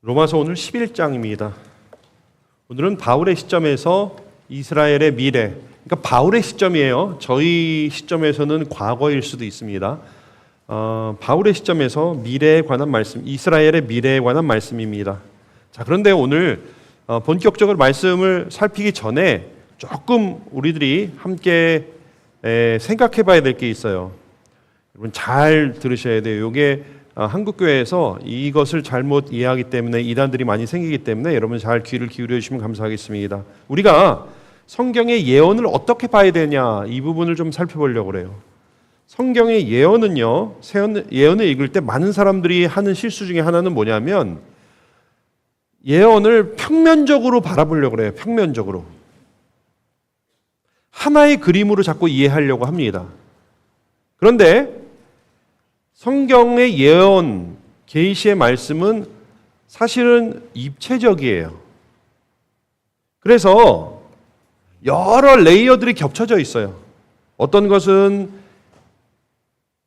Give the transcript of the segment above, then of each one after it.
로마서 오늘 11장입니다. 오늘은 바울의 시점에서 이스라엘의 미래, 그러니까 바울의 시점이에요. 저희 시점에서는 과거일 수도 있습니다. 바울의 시점에서 미래에 관한 말씀, 이스라엘의 미래에 관한 말씀입니다. 자, 그런데 오늘 본격적으로 말씀을 살피기 전에 조금 우리들이 함께 생각해 봐야 될 게 있어요. 여러분 잘 들으셔야 돼요. 이게 한국교회에서 이것을 잘못 이해하기 때문에 이단들이 많이 생기기 때문에 여러분 잘 귀를 기울여 주시면 감사하겠습니다. 우리가 성경의 예언을 어떻게 봐야 되냐, 이 부분을 좀 살펴보려고 그래요. 성경의 예언은요, 예언을 읽을 때 많은 사람들이 하는 실수 중에 하나는 뭐냐면 예언을 평면적으로 바라보려고 그래요. 평면적으로. 하나의 그림으로 자꾸 이해하려고 합니다. 그런데 성경의 예언, 계시의 말씀은 사실은 입체적이에요. 그래서 여러 레이어들이 겹쳐져 있어요. 어떤 것은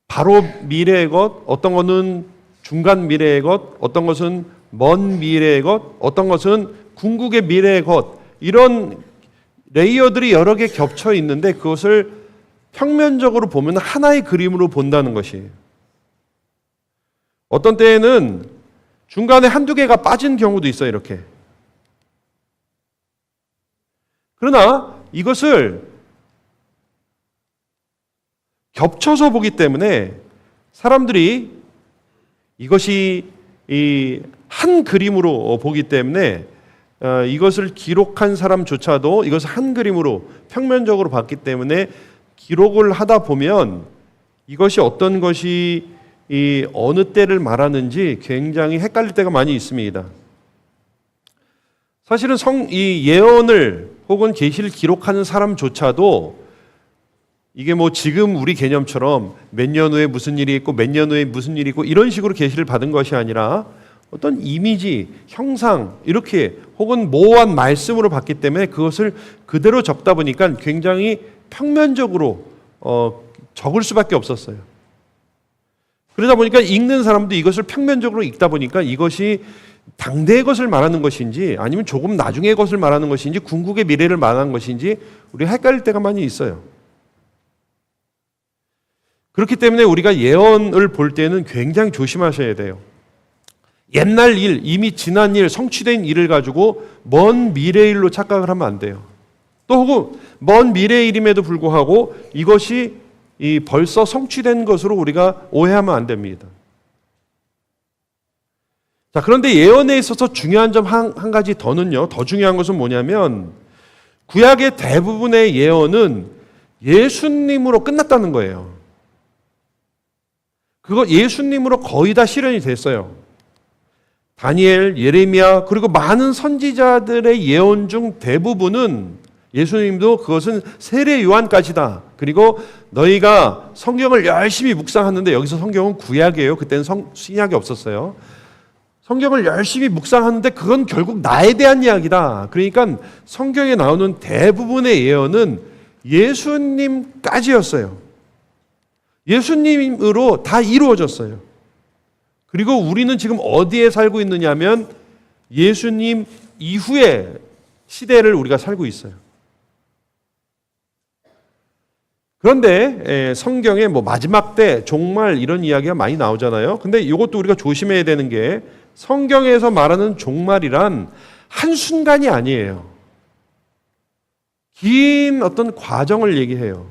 바로 미래의 것, 어떤 것은 중간 미래의 것, 어떤 것은 먼 미래의 것, 어떤 것은 궁극의 미래의 것, 이런 레이어들이 여러 개 겹쳐 있는데 그것을 평면적으로 보면 하나의 그림으로 본다는 것이에요. 어떤 때에는 중간에 한두 개가 빠진 경우도 있어요, 이렇게. 그러나 이것을 겹쳐서 보기 때문에 사람들이 이것이 한 그림으로 보기 때문에 이것을 기록한 사람조차도 이것을 한 그림으로 평면적으로 봤기 때문에 기록을 하다 보면 이것이 어떤 것이 이 어느 때를 말하는지 굉장히 헷갈릴 때가 많이 있습니다. 사실은 이 예언을 혹은 계시를 기록하는 사람조차도 이게 뭐 지금 우리 개념처럼 몇 년 후에 무슨 일이 있고 몇 년 후에 무슨 일이 있고 이런 식으로 계시를 받은 것이 아니라 어떤 이미지, 형상 이렇게 혹은 모호한 말씀으로 봤기 때문에 그것을 그대로 적다 보니까 굉장히 평면적으로 적을 수밖에 없었어요. 그러다 보니까 읽는 사람도 이것을 평면적으로 읽다 보니까 이것이 당대의 것을 말하는 것인지 아니면 조금 나중의 것을 말하는 것인지 궁극의 미래를 말하는 것인지 우리가 헷갈릴 때가 많이 있어요. 그렇기 때문에 우리가 예언을 볼 때는 굉장히 조심하셔야 돼요. 옛날 일, 이미 지난 일, 성취된 일을 가지고 먼 미래 일로 착각을 하면 안 돼요. 또 혹은 먼 미래 일임에도 불구하고 이것이 벌써 성취된 것으로 우리가 오해하면 안 됩니다. 자, 그런데 예언에 있어서 중요한 점 한 가지 더는요, 더 중요한 것은 뭐냐면 구약의 대부분의 예언은 예수님으로 끝났다는 거예요. 그거 예수님으로 거의 다 실현이 됐어요. 다니엘, 예레미야, 그리고 많은 선지자들의 예언 중 대부분은 예수님도 그것은 세례 요한까지다. 그리고 너희가 성경을 열심히 묵상하는데 여기서 성경은 구약이에요. 그때는 신약이 없었어요. 성경을 열심히 묵상하는데 그건 결국 나에 대한 이야기다. 그러니까 성경에 나오는 대부분의 예언은 예수님까지였어요. 예수님으로 다 이루어졌어요. 그리고 우리는 지금 어디에 살고 있느냐면 예수님 이후의 시대를 우리가 살고 있어요. 그런데 성경에 뭐 마지막 때, 종말 이런 이야기가 많이 나오잖아요. 근데 이것도 우리가 조심해야 되는 게 성경에서 말하는 종말이란 한순간이 아니에요. 긴 어떤 과정을 얘기해요.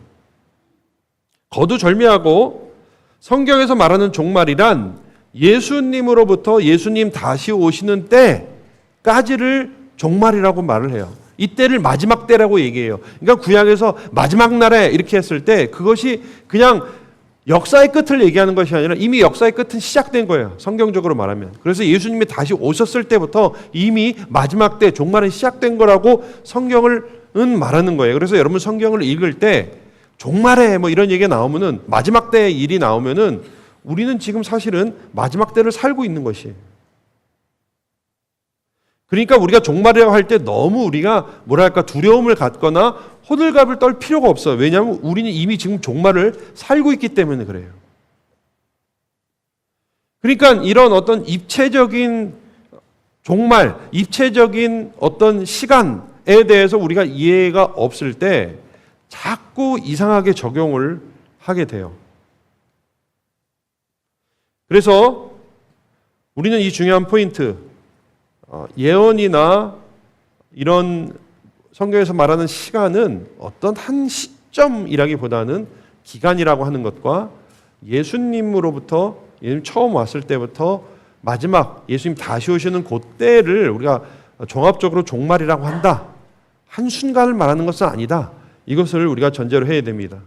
거두절미하고 성경에서 말하는 종말이란 예수님으로부터 예수님 다시 오시는 때까지를 종말이라고 말을 해요. 이때를 마지막 때라고 얘기해요. 그러니까 구약에서 마지막 날에 이렇게 했을 때 그것이 그냥 역사의 끝을 얘기하는 것이 아니라 이미 역사의 끝은 시작된 거예요. 성경적으로 말하면. 그래서 예수님이 다시 오셨을 때부터 이미 마지막 때 종말이 시작된 거라고 성경은 말하는 거예요. 그래서 여러분 성경을 읽을 때 종말에 뭐 이런 얘기가 나오면은 마지막 때의 일이 나오면은 우리는 지금 사실은 마지막 때를 살고 있는 것이에요. 그러니까 우리가 종말이라고 할 때 너무 우리가 뭐랄까 두려움을 갖거나 호들갑을 떨 필요가 없어요. 왜냐하면 우리는 이미 지금 종말을 살고 있기 때문에 그래요. 그러니까 이런 어떤 입체적인 종말, 입체적인 어떤 시간에 대해서 우리가 이해가 없을 때 자꾸 이상하게 적용을 하게 돼요. 그래서 우리는 이 중요한 포인트, 예언이나 이런 성경에서 말하는 시간은 어떤 한 시점이라기보다는 기간이라고 하는 것과 예수님으로부터 예수님 처음 왔을 때부터 마지막 예수님 다시 오시는 그때를 우리가 종합적으로 종말이라고 한다. 한순간을 말하는 것은 아니다. 이것을 우리가 전제로 해야 됩니다.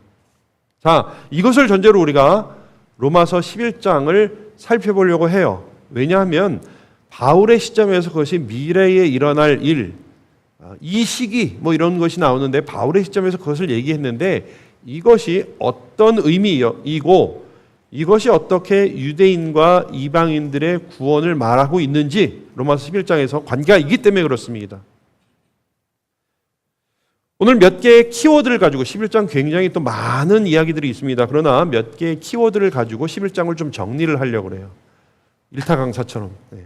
자, 이것을 전제로 우리가 로마서 11장을 살펴보려고 해요. 왜냐하면 바울의 시점에서 그것이 미래에 일어날 일, 이 시기 뭐 이런 것이 나오는데 바울의 시점에서 그것을 얘기했는데 이것이 어떤 의미이고 이것이 어떻게 유대인과 이방인들의 구원을 말하고 있는지 로마서 11장에서 관계가 있기 때문에 그렇습니다. 오늘 몇 개의 키워드를 가지고 11장 굉장히 또 많은 이야기들이 있습니다. 그러나 몇 개의 키워드를 가지고 11장을 좀 정리를 하려고 해요. 일타 강사처럼. 네.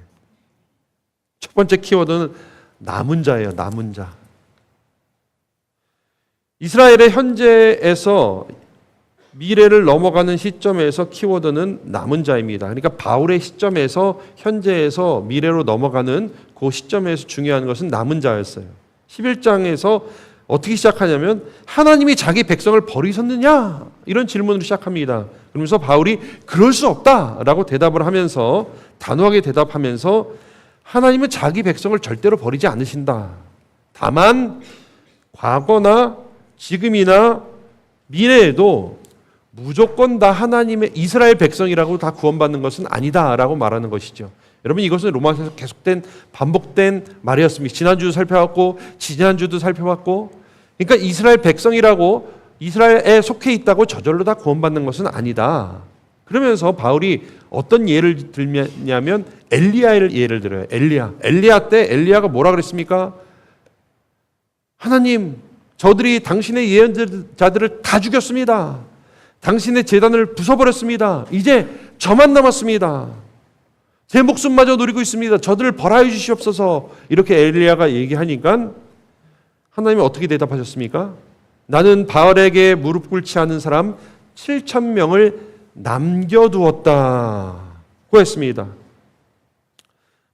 첫 번째 키워드는 남은 자예요. 남은 자. 이스라엘의 현재에서 미래를 넘어가는 시점에서 키워드는 남은 자입니다. 그러니까 바울의 시점에서 현재에서 미래로 넘어가는 그 시점에서 중요한 것은 남은 자였어요. 11장에서 어떻게 시작하냐면 하나님이 자기 백성을 버리셨느냐? 이런 질문으로 시작합니다. 그러면서 바울이 그럴 수 없다라고 대답을 하면서 단호하게 대답하면서 하나님은 자기 백성을 절대로 버리지 않으신다. 다만 과거나 지금이나 미래에도 무조건 다 하나님의 이스라엘 백성이라고 다 구원받는 것은 아니다라고 말하는 것이죠. 여러분 이것은 로마서에서 계속된 반복된 말이었습니다. 지난주도 살펴봤고 지난주도 살펴봤고 그러니까 이스라엘 백성이라고 이스라엘에 속해 있다고 저절로 다 구원받는 것은 아니다. 그러면서 바울이 어떤 예를 들냐면 엘리야를 예를 들어요. 엘리야 때 엘리야가 뭐라 그랬습니까? 하나님 저들이 당신의 예언자들을 다 죽였습니다. 당신의 제단을 부숴버렸습니다. 이제 저만 남았습니다. 제 목숨마저 노리고 있습니다. 저들을 벌하여 주시옵소서. 이렇게 엘리야가 얘기하니까 하나님이 어떻게 대답하셨습니까? 나는 바알에게 무릎 꿇지 않은 사람 7,000명을 남겨두었다고 했습니다.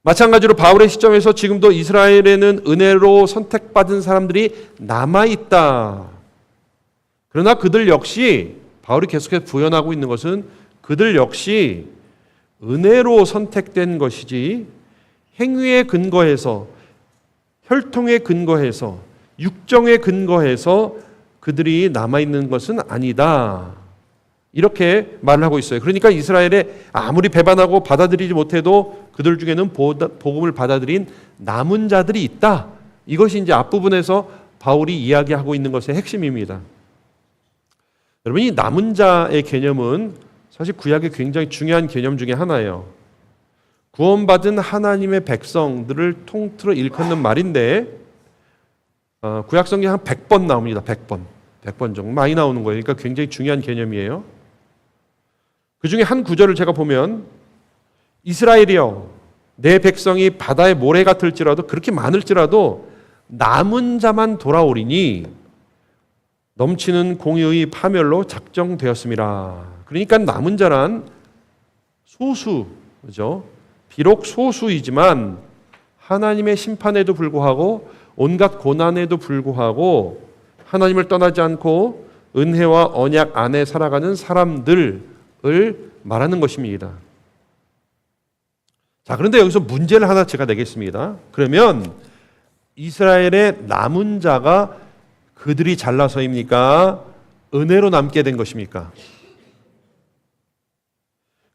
마찬가지로 바울의 시점에서 지금도 이스라엘에는 은혜로 선택받은 사람들이 남아있다. 그러나 그들 역시 바울이 계속해서 부연하고 있는 것은 그들 역시 은혜로 선택된 것이지 행위에 근거해서 혈통에 근거해서 육정에 근거해서 그들이 남아있는 것은 아니다. 이렇게 말을 하고 있어요. 그러니까 이스라엘에 아무리 배반하고 받아들이지 못해도 그들 중에는 복음을 받아들인 남은 자들이 있다. 이것이 이제 앞부분에서 바울이 이야기하고 있는 것의 핵심입니다. 여러분 이 남은 자의 개념은 사실 구약의 굉장히 중요한 개념 중에 하나예요. 구원받은 하나님의 백성들을 통틀어 일컫는 말인데 구약 성경에 한 100번 나옵니다. 100번 정도 많이 나오는 거예요. 그러니까 굉장히 중요한 개념이에요. 그 중에 한 구절을 제가 보면 이스라엘이여 내 백성이 바다의 모래 같을지라도 그렇게 많을지라도 남은 자만 돌아오리니 넘치는 공의의 파멸로 작정되었음이라. 그러니까 남은 자란 소수, 그죠? 비록 소수이지만 하나님의 심판에도 불구하고 온갖 고난에도 불구하고 하나님을 떠나지 않고 은혜와 언약 안에 살아가는 사람들을 말하는 것입니다. 자, 그런데 여기서 문제를 하나 제가 내겠습니다. 그러면 이스라엘의 남은 자가 그들이 잘나서입니까? 은혜로 남게 된 것입니까?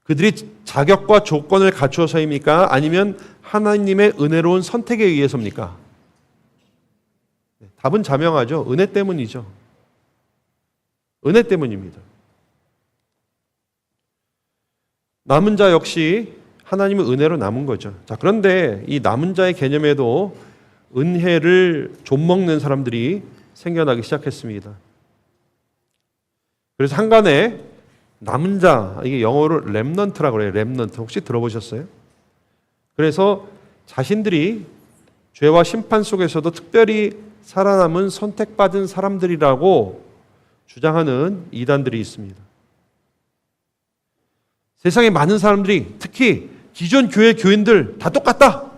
그들이 자격과 조건을 갖추어서입니까? 아니면 하나님의 은혜로운 선택에 의해서입니까? 답은 자명하죠. 은혜 때문이죠. 은혜 때문입니다. 남은 자 역시 하나님의 은혜로 남은 거죠. 자, 그런데 이 남은 자의 개념에도 은혜를 좀먹는 사람들이 생겨나기 시작했습니다. 그래서 한간에 남은 자, 이게 영어로 렘넌트라고 그래요. 렘넌트. 혹시 들어보셨어요? 그래서 자신들이 죄와 심판 속에서도 특별히 살아남은 선택받은 사람들이라고 주장하는 이단들이 있습니다. 세상에 많은 사람들이, 특히 기존 교회 교인들 다 똑같다,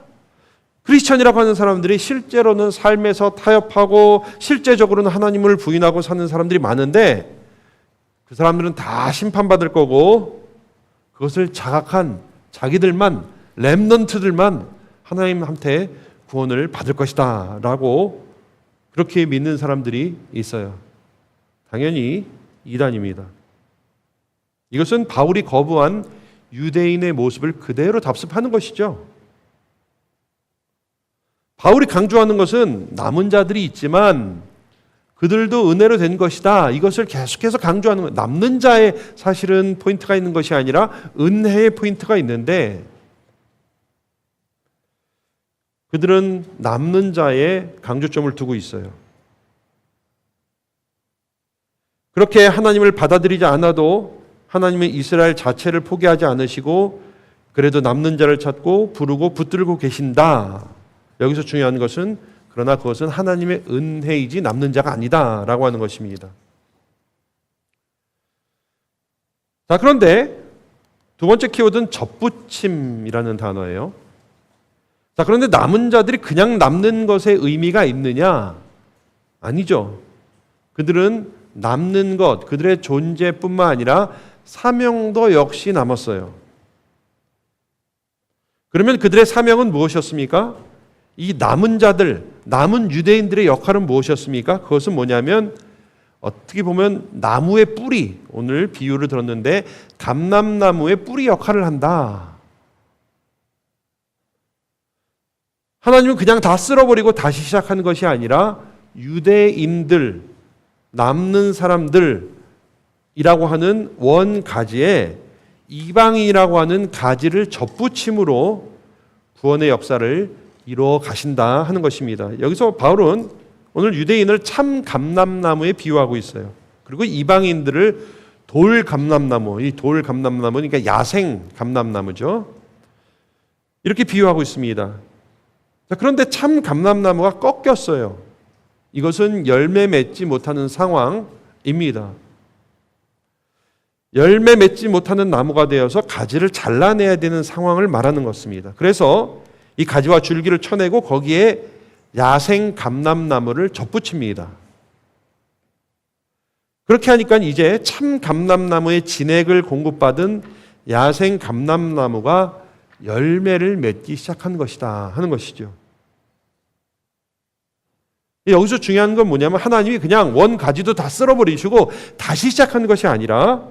크리스천이라고 하는 사람들이 실제로는 삶에서 타협하고 실제적으로는 하나님을 부인하고 사는 사람들이 많은데, 그 사람들은 다 심판받을 거고 그것을 자각한 자기들만, 렘넌트들만 하나님한테 구원을 받을 것이다 라고 그렇게 믿는 사람들이 있어요. 당연히 이단입니다. 이것은 바울이 거부한 유대인의 모습을 그대로 답습하는 것이죠. 바울이 강조하는 것은 남은 자들이 있지만 그들도 은혜로 된 것이다, 이것을 계속해서 강조하는 거예요. 남는 자에 사실은 포인트가 있는 것이 아니라 은혜의 포인트가 있는데, 그들은 남는 자에 강조점을 두고 있어요. 그렇게 하나님을 받아들이지 않아도 하나님은 이스라엘 자체를 포기하지 않으시고 그래도 남는 자를 찾고 부르고 붙들고 계신다. 여기서 중요한 것은, 그러나 그것은 하나님의 은혜이지 남는 자가 아니다 라고 하는 것입니다. 자, 그런데 두 번째 키워드는 접붙임이라는 단어예요. 자, 그런데 남은 자들이 그냥 남는 것에 의미가 있느냐? 아니죠. 그들은 남는 것, 그들의 존재뿐만 아니라 사명도 역시 남았어요. 그러면 그들의 사명은 무엇이었습니까? 이 남은 자들, 남은 유대인들의 역할은 무엇이었습니까? 그것은 뭐냐면, 어떻게 보면 나무의 뿌리, 오늘 비유를 들었는데 감람나무의 뿌리 역할을 한다. 하나님은 그냥 다 쓸어버리고 다시 시작하는 것이 아니라 유대인들, 남는 사람들이라고 하는 원 가지에 이방인이라고 하는 가지를 접붙임으로 구원의 역사를 이루어 가신다 하는 것입니다. 여기서 바울은 오늘 유대인을 참 감람나무에 비유하고 있어요. 그리고 이방인들을 돌 감람나무, 이 돌 감람나무, 그러니까 야생 감람나무죠. 이렇게 비유하고 있습니다. 자, 그런데 참 감람나무가 꺾였어요. 이것은 열매 맺지 못하는 상황입니다. 열매 맺지 못하는 나무가 되어서 가지를 잘라내야 되는 상황을 말하는 것입니다. 그래서 이 가지와 줄기를 쳐내고 거기에 야생 감람나무를 접붙입니다. 그렇게 하니까 이제 참 감람나무의 진액을 공급받은 야생 감람나무가 열매를 맺기 시작한 것이다 하는 것이죠. 여기서 중요한 건 뭐냐면, 하나님이 그냥 원 가지도 다 쓸어버리시고 다시 시작하는 것이 아니라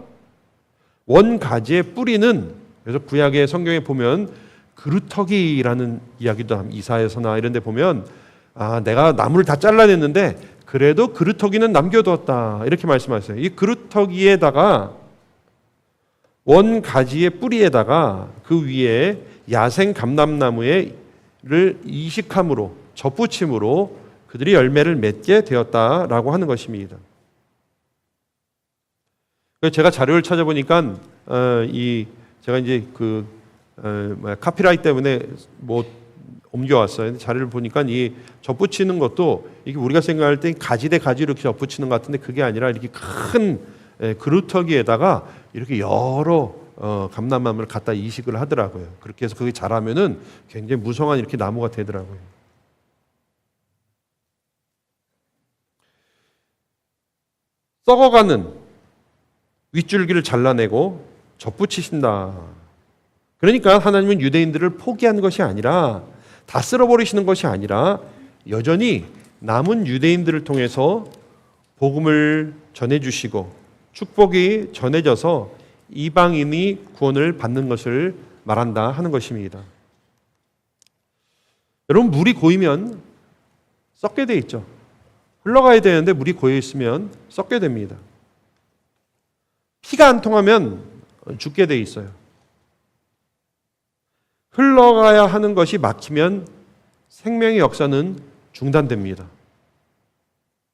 원 가지의 뿌리는, 그래서 구약의 성경에 보면 그루터기라는 이야기도 합니다. 이사야서나 이런 데 보면, 내가 나무를 다 잘라냈는데 그래도 그루터기는 남겨두었다 이렇게 말씀하셨어요. 이 그루터기에다가 원 가지의 뿌리에다가 그 위에 야생 감람나무를 이식함으로, 접붙임으로 그들이 열매를 맺게 되었다라고 하는 것입니다. 제가 자료를 찾아보니까 제가 이제 카피라이트 때문에 옮겨왔어요. 자료를 보니까 이 접붙이는 것도, 이게 우리가 생각할 때 가지 대 가지 이렇게 접붙이는 것 같은데 그게 아니라 이렇게 큰 그루터기에다가 이렇게 여러 감람나무를 갖다 이식을 하더라고요. 그렇게 해서 그게 자라면은 굉장히 무성한 이렇게 나무가 되더라고요. 썩어가는 윗줄기를 잘라내고 접붙이신다. 그러니까 하나님은 유대인들을 포기한 것이 아니라, 다 쓸어버리시는 것이 아니라 여전히 남은 유대인들을 통해서 복음을 전해주시고 축복이 전해져서 이방인이 구원을 받는 것을 말한다 하는 것입니다. 여러분, 물이 고이면 썩게 돼 있죠. 흘러가야 되는데 물이 고여 있으면 썩게 됩니다. 피가 안 통하면 죽게 돼 있어요. 흘러가야 하는 것이 막히면 생명의 역사는 중단됩니다.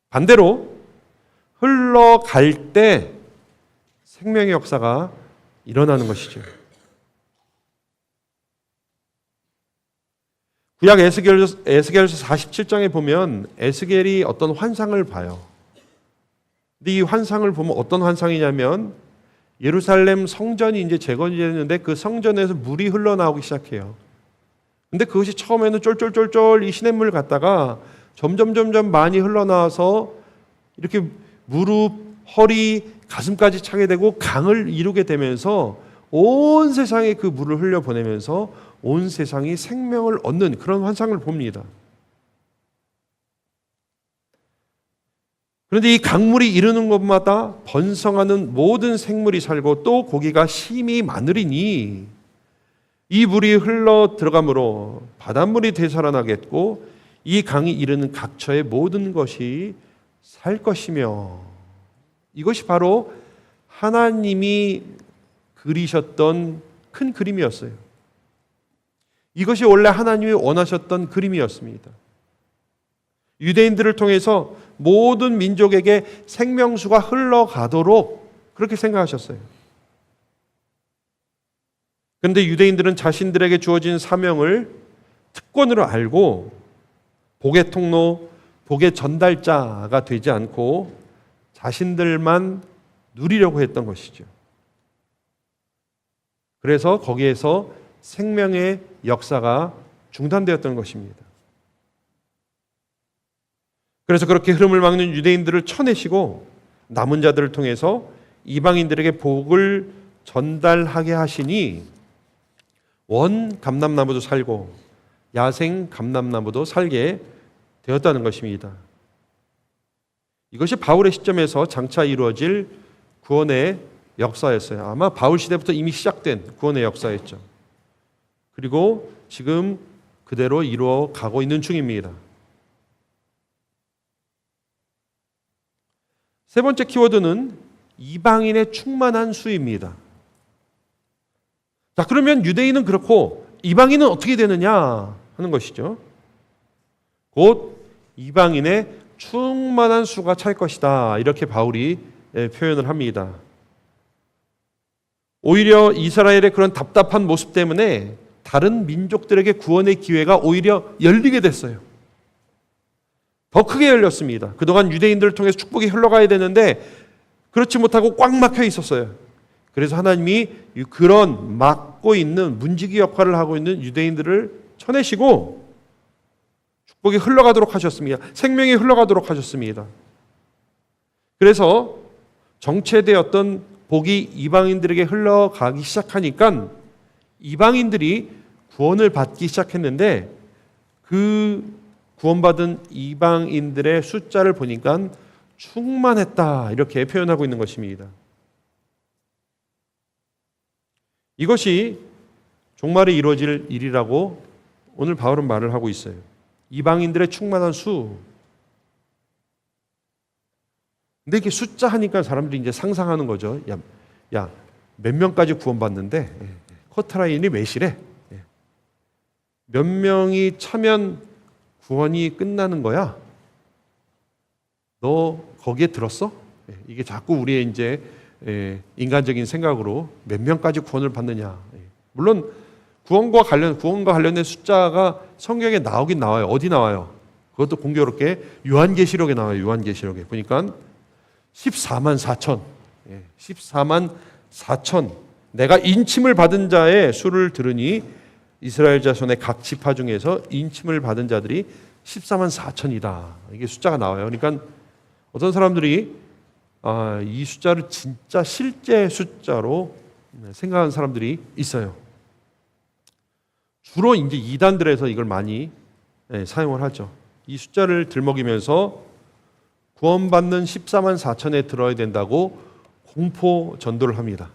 반대로 흘러갈 때 생명의 역사가 일어나는 것이죠. 구약 에스겔서 47장에 보면 에스겔이 어떤 환상을 봐요. 근데 이 환상을 보면 어떤 환상이냐면 예루살렘 성전이 이제 재건이 됐는데 그 성전에서 물이 흘러나오기 시작해요. 근데 그것이 처음에는 쫄쫄쫄쫄 이 시냇물을 갖다가 점점 많이 흘러나와서 이렇게 무릎, 허리, 가슴까지 차게 되고 강을 이루게 되면서 온 세상에 그 물을 흘려보내면서 온 세상이 생명을 얻는 그런 환상을 봅니다. 그런데 이 강물이 이르는 곳마다 번성하는 모든 생물이 살고 또 고기가 심히 많으리니 이 물이 흘러 들어가므로 바닷물이 되살아나겠고 이 강이 이르는 각처의 모든 것이 살 것이며, 이것이 바로 하나님이 그리셨던 큰 그림이었어요. 이것이 원래 하나님이 원하셨던 그림이었습니다. 유대인들을 통해서 모든 민족에게 생명수가 흘러가도록 그렇게 생각하셨어요. 그런데 유대인들은 자신들에게 주어진 사명을 특권으로 알고 복의 통로, 복의 전달자가 되지 않고 자신들만 누리려고 했던 것이죠. 그래서 거기에서 생명의 역사가 중단되었던 것입니다. 그래서 그렇게 흐름을 막는 유대인들을 쳐내시고 남은 자들을 통해서 이방인들에게 복을 전달하게 하시니 원 감람나무도 살고 야생 감람나무도 살게 되었다는 것입니다. 이것이 바울의 시점에서 장차 이루어질 구원의 역사였어요. 아마 바울 시대부터 이미 시작된 구원의 역사였죠. 그리고 지금 그대로 이루어 가고 있는 중입니다. 세 번째 키워드는 이방인의 충만한 수입니다. 자, 그러면 유대인은 그렇고 이방인은 어떻게 되느냐 하는 것이죠. 곧 이방인의 충만한 수가 찰 것이다, 이렇게 바울이 표현을 합니다. 오히려 이스라엘의 그런 답답한 모습 때문에 다른 민족들에게 구원의 기회가 오히려 열리게 됐어요. 더 크게 열렸습니다. 그동안 유대인들을 통해서 축복이 흘러가야 되는데 그렇지 못하고 꽉 막혀 있었어요. 그래서 하나님이 그런 막고 있는 문지기 역할을 하고 있는 유대인들을 쳐내시고 축복이 흘러가도록 하셨습니다. 생명이 흘러가도록 하셨습니다. 그래서 정체되었던 복이 이방인들에게 흘러가기 시작하니까 이방인들이 구원을 받기 시작했는데 그 구원받은 이방인들의 숫자를 보니까 충만했다, 이렇게 표현하고 있는 것입니다. 이것이 종말에 이루어질 일이라고 오늘 바울은 말을 하고 있어요. 이방인들의 충만한 수. 근데 이렇게 숫자 하니까 사람들이 이제 상상하는 거죠. 야, 몇 명까지 구원받는데 커트라인이 몇이래? 몇 명이 차면 구원이 끝나는 거야? 너 거기에 들었어? 이게 자꾸 우리의 이제 인간적인 생각으로 몇 명까지 구원을 받느냐. 물론 구원과 관련된 숫자가 성경에 나오긴 나와요. 어디 나와요? 그것도 공교롭게 요한계시록에 나와요. 요한계시록에 보니까 14만 4천. 14만 4천. 내가 인침을 받은 자의 수를 들으니 이스라엘 자손의 각 지파 중에서 인침을 받은 자들이 14만 4천이다. 이게 숫자가 나와요. 그러니까 어떤 사람들이 이 숫자를 진짜 실제 숫자로 생각하는 사람들이 있어요. 주로 이제 이단들에서 이걸 많이 사용을 하죠. 이 숫자를 들먹이면서 구원받는 14만 4천에 들어야 된다고 공포 전도를 합니다.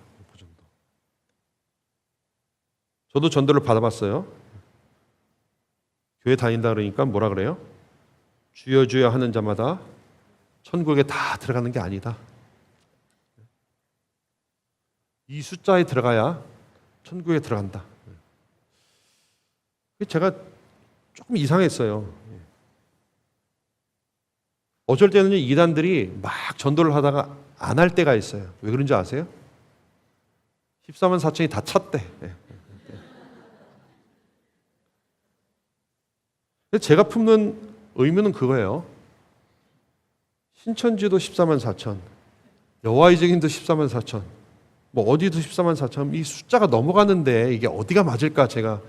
저도 전도를 받아봤어요. 교회 다닌다 그러니까 뭐라 그래요? 주여 주여 하는 자마다 천국에 다 들어가는 게 아니다. 이 숫자에 들어가야 천국에 들어간다. 제가 조금 이상했어요. 어쩔 때는 이단들이 막 전도를 하다가 안 할 때가 있어요. 왜 그런지 아세요? 14만 4천이 다 찼대. 근데 제가 품는 의문은 그거예요. 신천지도 14만 4천, 여호와의 증인도 14만 4천, 뭐 어디도 14만 4천, 이 숫자가 넘어가는데 이게 어디가 맞을까? 제가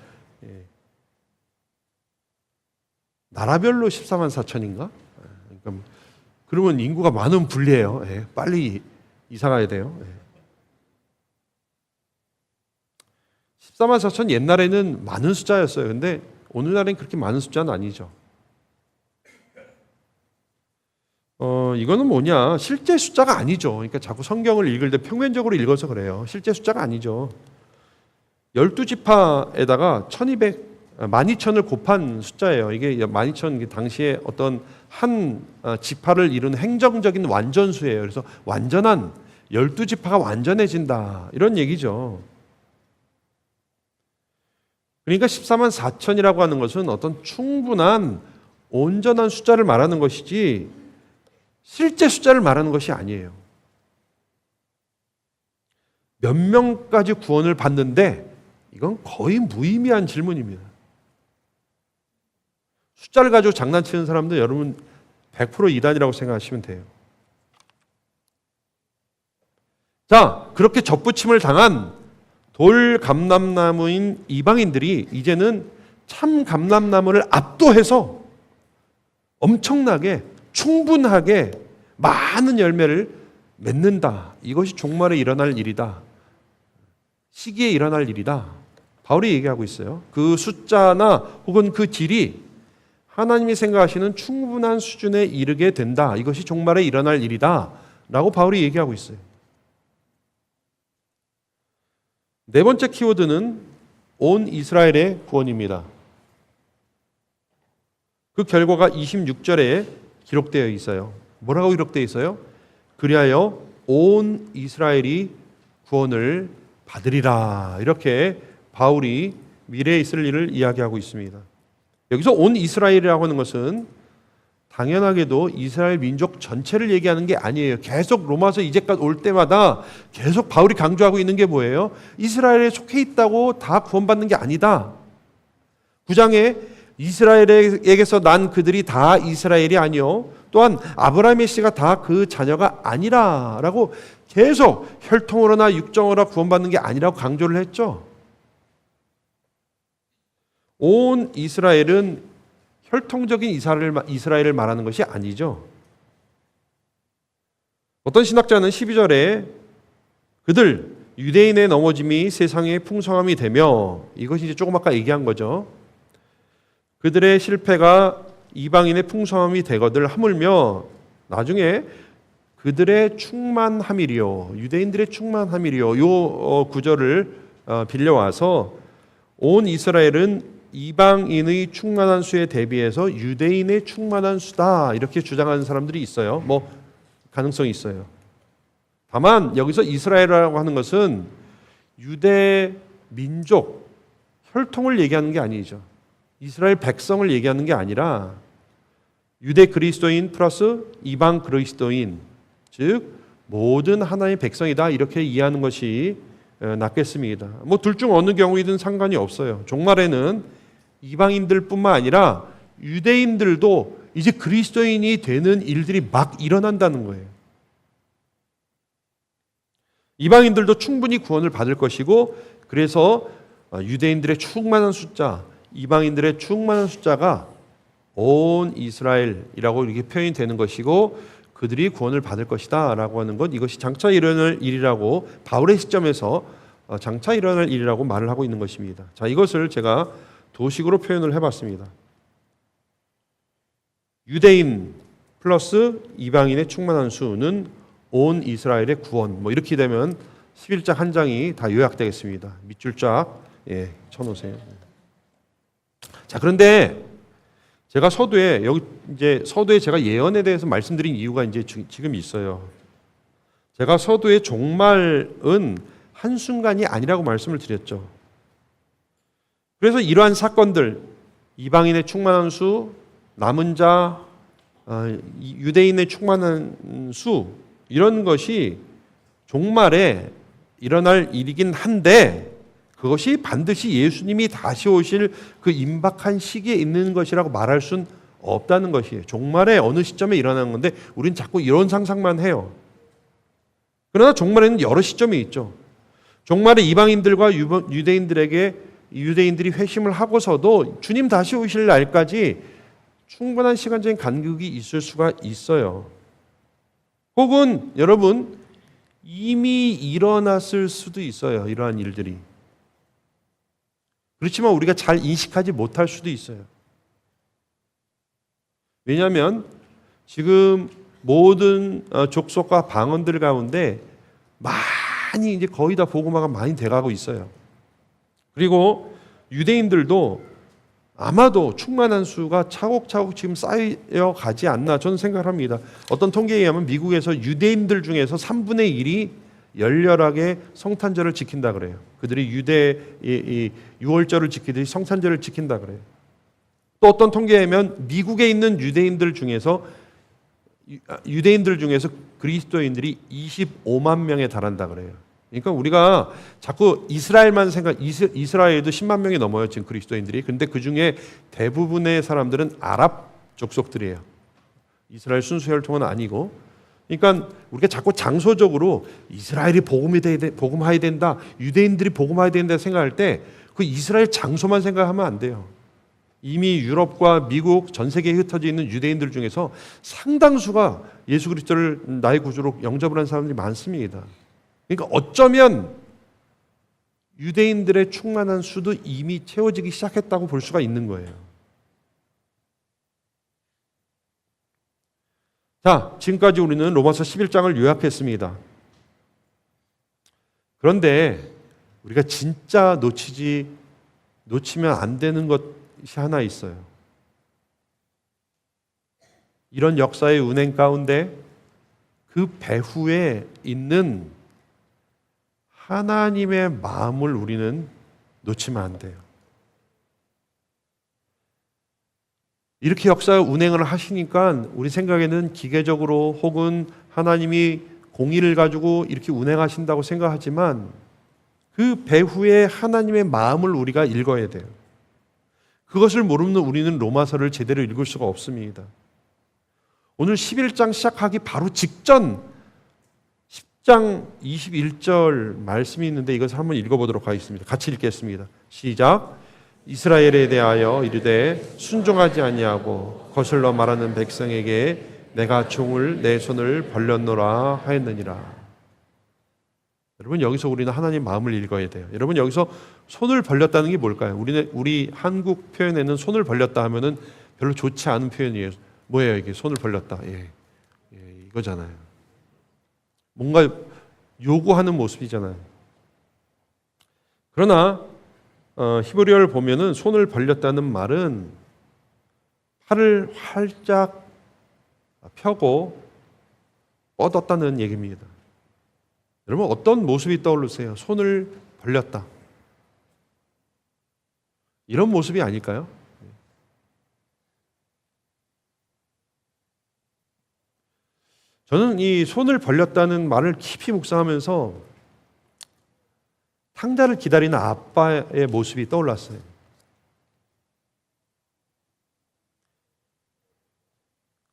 나라별로 14만 4천인가? 그러니까 그러면 인구가 많으면 불리해요. 빨리 이사 가야 돼요. 14만 4천 옛날에는 많은 숫자였어요. 근데 오늘날엔 그렇게 많은 숫자는 아니죠. 이거는 뭐냐? 실제 숫자가 아니죠. 그러니까 자꾸 성경을 읽을 때 평면적으로 읽어서 그래요. 실제 숫자가 아니죠. 12지파에다가 12,000을 곱한 숫자예요. 이게 12,000 당시에 어떤 한 지파를 이루는 행정적인 완전수예요. 그래서 완전한 12지파가 완전해진다. 이런 얘기죠. 그러니까 14만 4천이라고 하는 것은 어떤 충분한 온전한 숫자를 말하는 것이지 실제 숫자를 말하는 것이 아니에요. 몇 명까지 구원을 받는데 이건 거의 무의미한 질문입니다. 숫자를 가지고 장난치는 사람들 여러분 100% 이단이라고 생각하시면 돼요. 자, 그렇게 접붙임을 당한 돌 감람나무인 이방인들이 이제는 참 감람나무를 압도해서 엄청나게 충분하게 많은 열매를 맺는다. 이것이 종말에 일어날 일이다. 시기에 일어날 일이다. 바울이 얘기하고 있어요. 그 숫자나 혹은 그 질이 하나님이 생각하시는 충분한 수준에 이르게 된다. 이것이 종말에 일어날 일이다. 라고 바울이 얘기하고 있어요. 네 번째 키워드는 온 이스라엘의 구원입니다. 그 결과가 26절에 기록되어 있어요. 뭐라고 기록되어 있어요? 그리하여 온 이스라엘이 구원을 받으리라. 이렇게 바울이 미래에 있을 일을 이야기하고 있습니다. 여기서 온 이스라엘이라고 하는 것은 당연하게도 이스라엘 민족 전체를 얘기하는 게 아니에요. 계속 로마서 이제까지 올 때마다 계속 바울이 강조하고 있는 게 뭐예요? 이스라엘에 속해 있다고 다 구원받는 게 아니다. 9장에 이스라엘에게서 난 그들이 다 이스라엘이 아니요 또한 아브라함의 씨가 다 그 자녀가 아니라 라고 계속 혈통으로나 육정으로 구원받는 게 아니라고 강조를 했죠. 온 이스라엘은 혈통적인 이스라엘을 말하는 것이 아니죠. 어떤 신학자는 12절에 그들 유대인의 넘어짐이 세상의 풍성함이 되며 이것이 이제 조금 아까 얘기한 거죠. 그들의 실패가 이방인의 풍성함이 되거들 하물며 나중에 그들의 충만함이리요 유대인들의 충만함이리요 요 구절을 빌려와서 온 이스라엘은 이방인의 충만한 수에 대비해서 유대인의 충만한 수다 이렇게 주장하는 사람들이 있어요. 뭐 가능성이 있어요. 다만 여기서 이스라엘이라고 하는 것은 유대 민족 혈통을 얘기하는 게 아니죠. 이스라엘 백성을 얘기하는 게 아니라 유대 그리스도인 플러스 이방 그리스도인 즉 모든 하나님의 백성이다 이렇게 이해하는 것이 낫겠습니다. 뭐 둘 중 어느 경우이든 상관이 없어요. 종말에는 이방인들뿐만 아니라 유대인들도 이제 그리스도인이 되는 일들이 막 일어난다는 거예요. 이방인들도 충분히 구원을 받을 것이고 그래서 유대인들의 충만한 숫자, 이방인들의 충만한 숫자가 온 이스라엘이라고 이렇게 표현이 되는 것이고 그들이 구원을 받을 것이다 라고 하는 것 이것이 장차 일어날 일이라고 바울의 시점에서 장차 일어날 일이라고 말을 하고 있는 것입니다. 자, 이것을 제가 도식으로 표현을 해봤습니다. 유대인 플러스 이방인의 충만한 수는 온 이스라엘의 구원 뭐 이렇게 되면 11장 한 장이 다 요약되겠습니다. 밑줄 쫙 쳐놓으세요. 자, 그런데 제가 서두에 여기 이제 서두에 제가 예언에 대해서 말씀드린 이유가 이제 지금 있어요. 제가 서두의 종말은 한순간이 아니라고 말씀을 드렸죠. 그래서 이러한 사건들, 이방인의 충만한 수, 남은 자, 유대인의 충만한 수, 이런 것이 종말에 일어날 일이긴 한데 그것이 반드시 예수님이 다시 오실 그 임박한 시기에 있는 것이라고 말할 수는 없다는 것이에요. 종말의 어느 시점에 일어나는 건데 우린 자꾸 이런 상상만 해요. 그러나 종말에는 여러 시점이 있죠. 종말에 이방인들과 유대인들이 회심을 하고서도 주님 다시 오실 날까지 충분한 시간적인 간격이 있을 수가 있어요. 혹은 여러분 이미 일어났을 수도 있어요. 이러한 일들이. 그렇지만 우리가 잘 인식하지 못할 수도 있어요. 왜냐하면 지금 모든 족속과 방언들 가운데 많이 이제 거의 다 복음화가 많이 돼가고 있어요. 그리고 유대인들도 아마도 충만한 수가 차곡차곡 지금 쌓여가지 않나 저는 생각합니다. 어떤 통계에 의하면 미국에서 유대인들 중에서 3분의 1이 열렬하게 성탄절을 지킨다 그래요. 그들이 유월절을 지키듯이 성탄절을 지킨다 그래요. 또 어떤 통계에 의하면 미국에 있는 유대인들 중에서 그리스도인들이 25만 명에 달한다 그래요. 그러니까 우리가 자꾸 이스라엘만 이스라엘도 10만 명이 넘어요 지금 그리스도인들이. 근데 그 중에 대부분의 사람들은 아랍 족속들이에요. 이스라엘 순수 혈통은 아니고. 그러니까 우리가 자꾸 장소적으로 이스라엘이 복음화해야 된다, 유대인들이 복음화해야 된다 생각할 때 그 이스라엘 장소만 생각하면 안 돼요. 이미 유럽과 미국 전 세계에 흩어져 있는 유대인들 중에서 상당수가 예수 그리스도를 나의 구주로 영접을 한 사람들이 많습니다. 그러니까 어쩌면 유대인들의 충만한 수도 이미 채워지기 시작했다고 볼 수가 있는 거예요. 자, 지금까지 우리는 로마서 11장을 요약했습니다. 그런데 우리가 진짜 놓치면 안 되는 것이 하나 있어요. 이런 역사의 운행 가운데 그 배후에 있는 하나님의 마음을 우리는 놓치면 안 돼요. 이렇게 역사 운행을 하시니까 우리 생각에는 기계적으로 혹은 하나님이 공의를 가지고 이렇게 운행하신다고 생각하지만 그 배후에 하나님의 마음을 우리가 읽어야 돼요. 그것을 모르면 우리는 로마서를 제대로 읽을 수가 없습니다. 오늘 11장 시작하기 바로 직전 10장 21절 말씀이 있는데 이것을 한번 읽어보도록 하겠습니다. 같이 읽겠습니다. 시작. 이스라엘에 대하여 이르되 순종하지 아니하고 거슬러 말하는 백성에게 내가 종을 내 손을 벌렸노라 하였느니라. 여러분 여기서 우리는 하나님 마음을 읽어야 돼요. 여러분 여기서 손을 벌렸다는 게 뭘까요? 우리 한국 표현에는 손을 벌렸다 하면은 별로 좋지 않은 표현이에요. 뭐예요 이게 손을 벌렸다? 이거잖아요. 뭔가 요구하는 모습이잖아요. 그러나 히브리어를 보면은 손을 벌렸다는 말은 팔을 활짝 펴고 뻗었다는 얘기입니다. 여러분 어떤 모습이 떠오르세요? 손을 벌렸다. 이런 모습이 아닐까요? 저는 이 손을 벌렸다는 말을 깊이 묵상하면서 탕자를 기다리는 아빠의 모습이 떠올랐어요.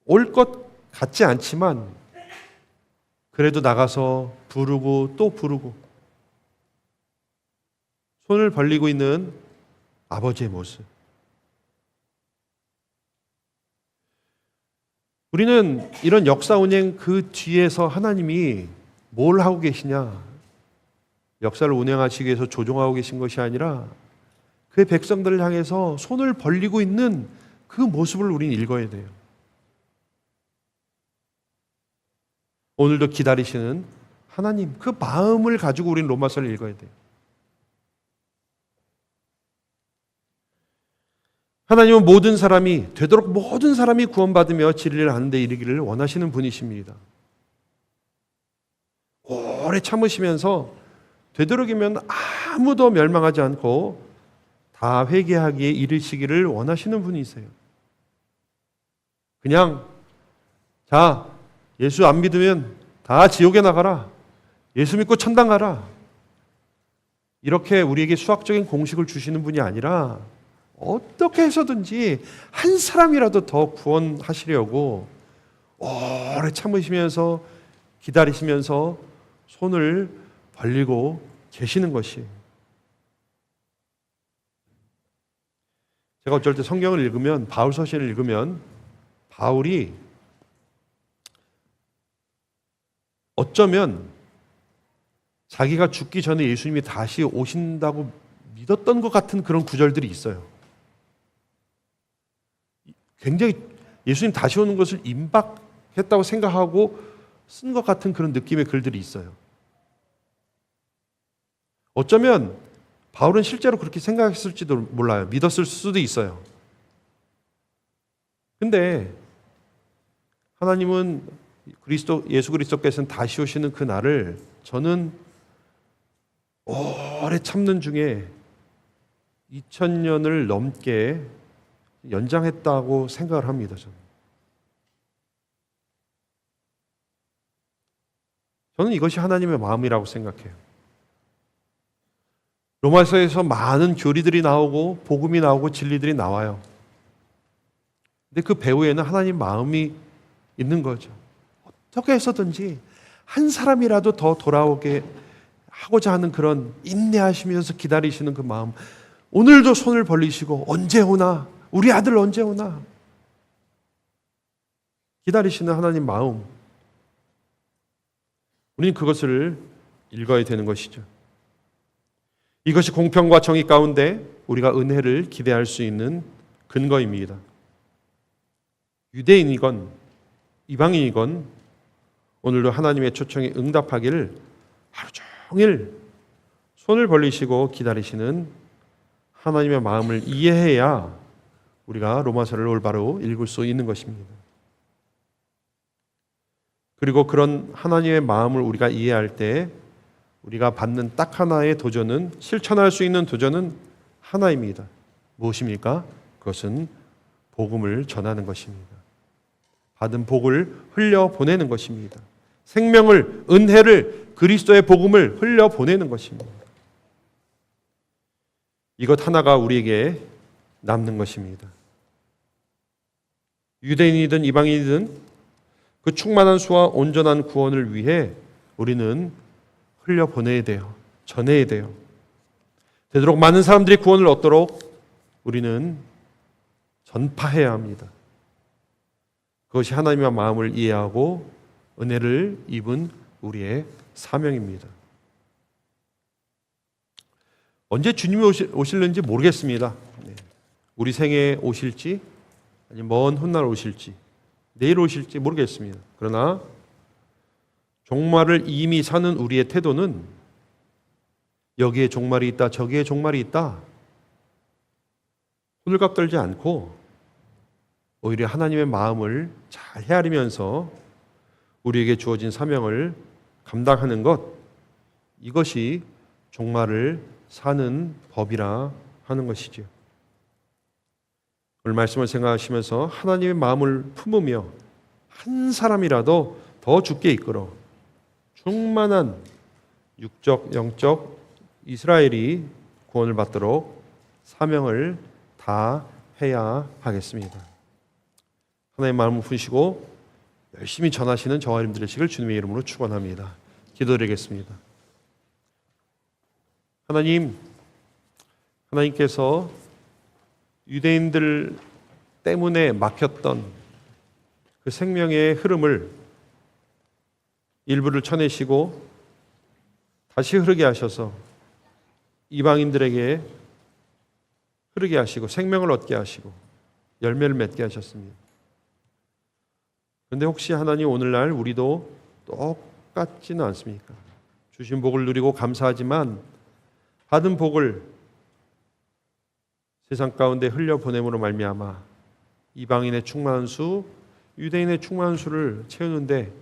올 것 같지 않지만 그래도 나가서 부르고 또 부르고 손을 벌리고 있는 아버지의 모습. 우리는 이런 역사 운행 그 뒤에서 하나님이 뭘 하고 계시냐? 역사를 운행하시기 위해서 조종하고 계신 것이 아니라 그의 백성들을 향해서 손을 벌리고 있는 그 모습을 우리는 읽어야 돼요. 오늘도 기다리시는 하나님, 그 마음을 가지고 우리는 로마서를 읽어야 돼요. 하나님은 되도록 모든 사람이 구원받으며 진리를 아는 데 이르기를 원하시는 분이십니다. 오래 참으시면서 되도록이면 아무도 멸망하지 않고 다 회개하기에 이르시기를 원하시는 분이세요. 그냥 예수 안 믿으면 다 지옥에 나가라. 예수 믿고 천당 가라. 이렇게 우리에게 수학적인 공식을 주시는 분이 아니라 어떻게 해서든지 한 사람이라도 더 구원하시려고 오래 참으시면서 기다리시면서 손을 벌리고 계시는 것이에요. 제가 어쩔 때 성경을 읽으면, 바울 서신을 읽으면 바울이 어쩌면 자기가 죽기 전에 예수님이 다시 오신다고 믿었던 것 같은 그런 구절들이 있어요. 굉장히 예수님 다시 오는 것을 임박했다고 생각하고 쓴 것 같은 그런 느낌의 글들이 있어요. 어쩌면 바울은 실제로 그렇게 생각했을지도 몰라요. 믿었을 수도 있어요. 근데 하나님은 예수 그리스도께서는 다시 오시는 그 날을 저는 오래 참는 중에 2000년을 넘게 연장했다고 생각을 합니다. 저는 이것이 하나님의 마음이라고 생각해요. 로마서에서 많은 교리들이 나오고 복음이 나오고 진리들이 나와요. 근데 그 배후에는 하나님 마음이 있는 거죠. 어떻게 해서든지 한 사람이라도 더 돌아오게 하고자 하는 그런 인내하시면서 기다리시는 그 마음. 오늘도 손을 벌리시고 언제 오나? 우리 아들 언제 오나? 기다리시는 하나님 마음. 우리는 그것을 읽어야 되는 것이죠. 이것이 공평과 정의 가운데 우리가 은혜를 기대할 수 있는 근거입니다. 유대인이건 이방인이건 오늘도 하나님의 초청에 응답하기를 하루 종일 손을 벌리시고 기다리시는 하나님의 마음을 이해해야 우리가 로마서를 올바로 읽을 수 있는 것입니다. 그리고 그런 하나님의 마음을 우리가 이해할 때 우리가 받는 딱 하나의 도전은, 실천할 수 있는 도전은 하나입니다. 무엇입니까? 그것은 복음을 전하는 것입니다. 받은 복을 흘려보내는 것입니다. 생명을, 은혜를, 그리스도의 복음을 흘려보내는 것입니다. 이것 하나가 우리에게 남는 것입니다. 유대인이든 이방인이든 그 충만한 수와 온전한 구원을 위해 우리는 흘려보내야 돼요. 전해야 돼요. 되도록 많은 사람들이 구원을 얻도록 우리는 전파해야 합니다. 그것이 하나님의 마음을 이해하고 은혜를 입은 우리의 사명입니다. 언제 주님이 오실는지 모르겠습니다. 우리 생에 오실지, 아니면 먼 훗날 오실지, 내일 오실지 모르겠습니다. 그러나 종말을 이미 사는 우리의 태도는 여기에 종말이 있다, 저기에 종말이 있다 호들갑 떨지 않고 오히려 하나님의 마음을 잘 헤아리면서 우리에게 주어진 사명을 감당하는 것, 이것이 종말을 사는 법이라 하는 것이지요. 오늘 말씀을 생각하시면서 하나님의 마음을 품으며 한 사람이라도 더 죽게 이끌어 충만한 육적, 영적 이스라엘이 구원을 받도록 사명을 다 해야 하겠습니다. 하나님의 마음을 품으시고 열심히 전하시는 저와 여러분 되시길 주님의 이름으로 축원합니다. 기도드리겠습니다. 하나님께서 유대인들 때문에 막혔던 그 생명의 흐름을 일부를 쳐내시고 다시 흐르게 하셔서 이방인들에게 흐르게 하시고 생명을 얻게 하시고 열매를 맺게 하셨습니다. 그런데 혹시 하나님 오늘날 우리도 똑같지는 않습니까? 주신 복을 누리고 감사하지만 받은 복을 세상 가운데 흘려보냄으로 말미암아 이방인의 충만한 수, 유대인의 충만한 수를 채우는데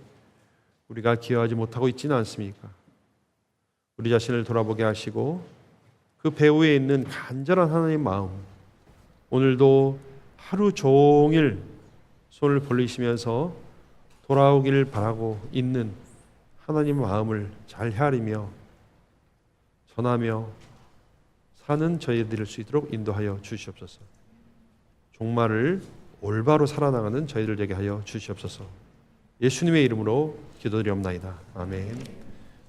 우리가 기여하지 못하고 있지는 않습니까? 우리 자신을 돌아보게 하시고 그 배후에 있는 간절한 하나님의 마음, 오늘도 하루 종일 손을 벌리시면서 돌아오기를 바라고 있는 하나님의 마음을 잘 헤아리며 전하며 사는 저희들 될 수 있도록 인도하여 주시옵소서. 종말을 올바로 살아나가는 저희들 되게 하여 주시옵소서. 예수님의 이름으로 기도드리옵나이다. 아멘.